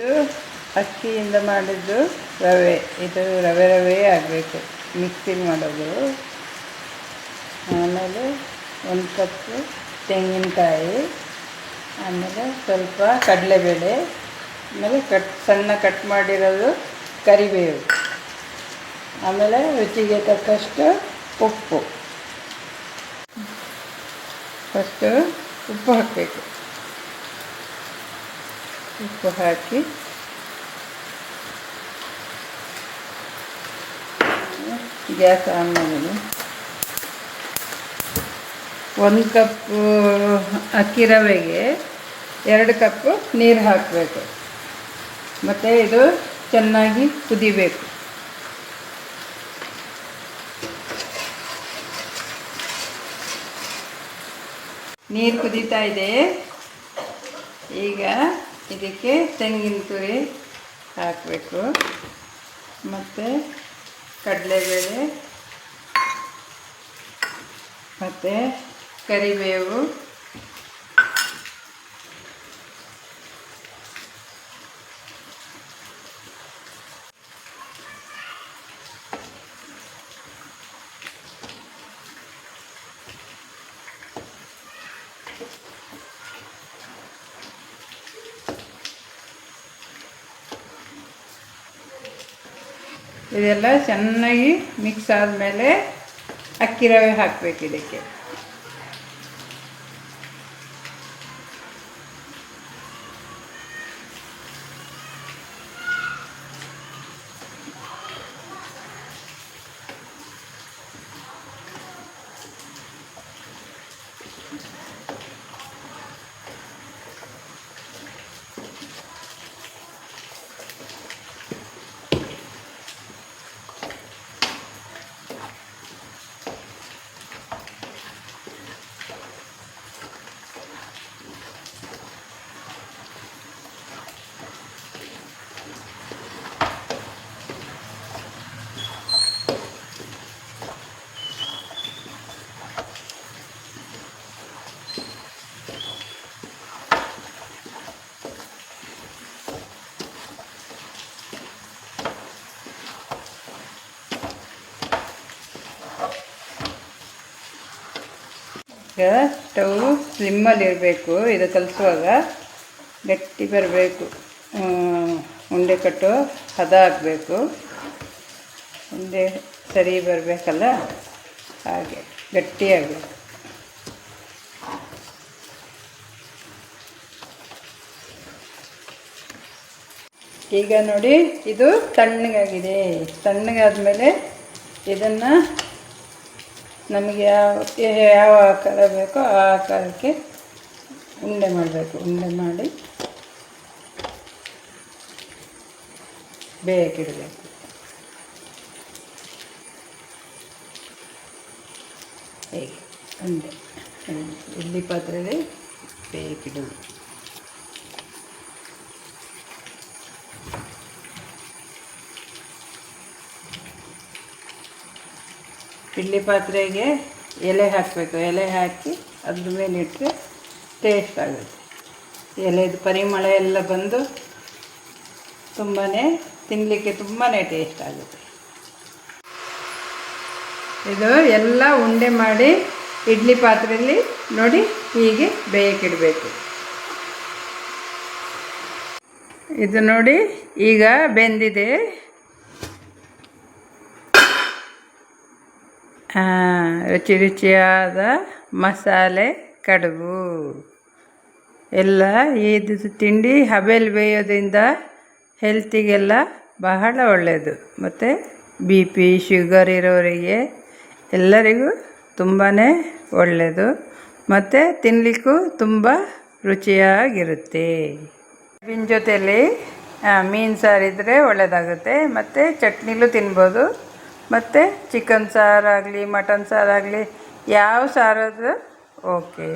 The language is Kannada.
ಇದು ಅಕ್ಕಿಯಿಂದ ಮಾಡಿದ್ದು ರವೆ. ಇದು ರವೆ ಆಗಬೇಕು, ಮಿಕ್ಸಿಂಗ್ ಮಾಡೋದು. ಆಮೇಲೆ 1 ಕಪ್ಪು ತೆಂಗಿನಕಾಯಿ, ಆಮೇಲೆ ಸ್ವಲ್ಪ ಕಡಲೆಬೇಳೆ, ಆಮೇಲೆ ಸಣ್ಣ ಕಟ್ ಮಾಡಿರೋದು ಕರಿಬೇವು, ಆಮೇಲೆ ರುಚಿಗೆ ತಕ್ಕಷ್ಟು ಉಪ್ಪು. ಫಸ್ಟು ಉಪ್ಪು ಹಾಕಬೇಕು. ಉಪ್ಪು ಹಾಕಿ ಗ್ಯಾಸ್ ಆನ್ ಮಾಡೋದು. 1 ಕಪ್ಪು ಅಕ್ಕಿ ರವೆಗೆ 2 ಕಪ್ಪು ನೀರು ಹಾಕಬೇಕು. ಮತ್ತು ಇದು ಚೆನ್ನಾಗಿ ಕುದಿಬೇಕು. ನೀರು ಕುದೀತಾ ಇದೆ. ಈಗ ಇದಕ್ಕೆ ತೆಂಗಿನ ತುರಿ ಹಾಕಬೇಕು, ಮತ್ತು ಕಡಲೆಬೇಳೆ, ಮತ್ತು ಕರಿಬೇವು, ಇದೆಲ್ಲ ಚೆನ್ನಾಗಿ ಮಿಕ್ಸ್ ಆದಮೇಲೆ ಅಕ್ಕಿ ರವೆ ಹಾಕಬೇಕು ಇದಕ್ಕೆ. ಈಗ ಸ್ಟವ್ ಸ್ಲಿಮ್ಮಲ್ಲಿರಬೇಕು. ಇದು ಕಲಿಸುವಾಗ ಗಟ್ಟಿ ಬರಬೇಕು, ಉಂಡೆ ಕಟ್ಟೋ ಹದ ಆಗಬೇಕು. ಉಂಡೆ ಸರಿ ಬರಬೇಕಲ್ಲ, ಹಾಗೆ ಗಟ್ಟಿಯಾಗಬೇಕು. ಈಗ ನೋಡಿ, ಇದು ತಣ್ಣಗಾಗಿದೆ. ತಣ್ಣಗಾದ್ಮೇಲೆ ಇದನ್ನು ನಮಗೆ ಯಾವ ಆಕಾರ ಬೇಕೋ ಆ ಆಕಾರಕ್ಕೆ ಉಂಡೆ ಮಾಡಬೇಕು. ಉಂಡೆ ಮಾಡಿ ಬೇಯಕ್ಕಿಡಬೇಕು. ಹೇಗೆ ಉಂಡೆ ಇಡ್ಲಿ ಪಾತ್ರೆಯಲ್ಲಿ ಬೇಯಕ್ಕಿಡೋದು. ಇಡ್ಲಿ ಪಾತ್ರೆಗೆ ಎಲೆ ಹಾಕಬೇಕು. ಎಲೆ ಹಾಕಿ ಅದ್ರ ಮೇಲೆ ಇಟ್ಟರೆ ಟೇಸ್ಟ್ ಆಗುತ್ತೆ. ಎಲೆದು ಪರಿಮಳ ಎಲ್ಲ ಬಂದು ತಿನ್ನಲಿಕ್ಕೆ ತುಂಬಾ ಟೇಸ್ಟ್ ಆಗುತ್ತೆ. ಇದು ಎಲ್ಲ ಉಂಡೆ ಮಾಡಿ ಇಡ್ಲಿ ಪಾತ್ರೆಯಲ್ಲಿ ನೋಡಿ ಹೀಗೆ ಬೇಯಕ್ಕಿಡಬೇಕು. ಇದು ನೋಡಿ ಈಗ ಬೆಂದಿದೆ. ರುಚಿಯಾದ ಮಸಾಲೆ ಕಡುಬು. ಎಲ್ಲ ಇದು ತಿಂಡಿ ಹಬೆಯಲ್ಲಿ ಬೇಯೋದ್ರಿಂದ ಹೆಲ್ತಿಗೆಲ್ಲ ಬಹಳ ಒಳ್ಳೆಯದು. ಮತ್ತು BP ಶುಗರ್ ಇರೋರಿಗೆ ಎಲ್ಲರಿಗೂ ತುಂಬಾ ಒಳ್ಳೆಯದು. ಮತ್ತು ತಿನ್ನಲಿಕ್ಕೂ ತುಂಬ ರುಚಿಯಾಗಿರುತ್ತೆ. ಕಡುಬಿನ ಜೊತೆಯಲ್ಲಿ ಮೀನು ಸಾರಿದ್ರೆ ಒಳ್ಳೆಯದಾಗುತ್ತೆ. ಮತ್ತು ಚಟ್ನಿಲೂ ತಿನ್ಬೋದು. ಮತ್ತು ಚಿಕನ್ ಸಾರಾಗಲಿ ಮಟನ್ ಸಾರಾಗಲಿ ಯಾವ ಸಾರಾದರೂ ಓಕೆ.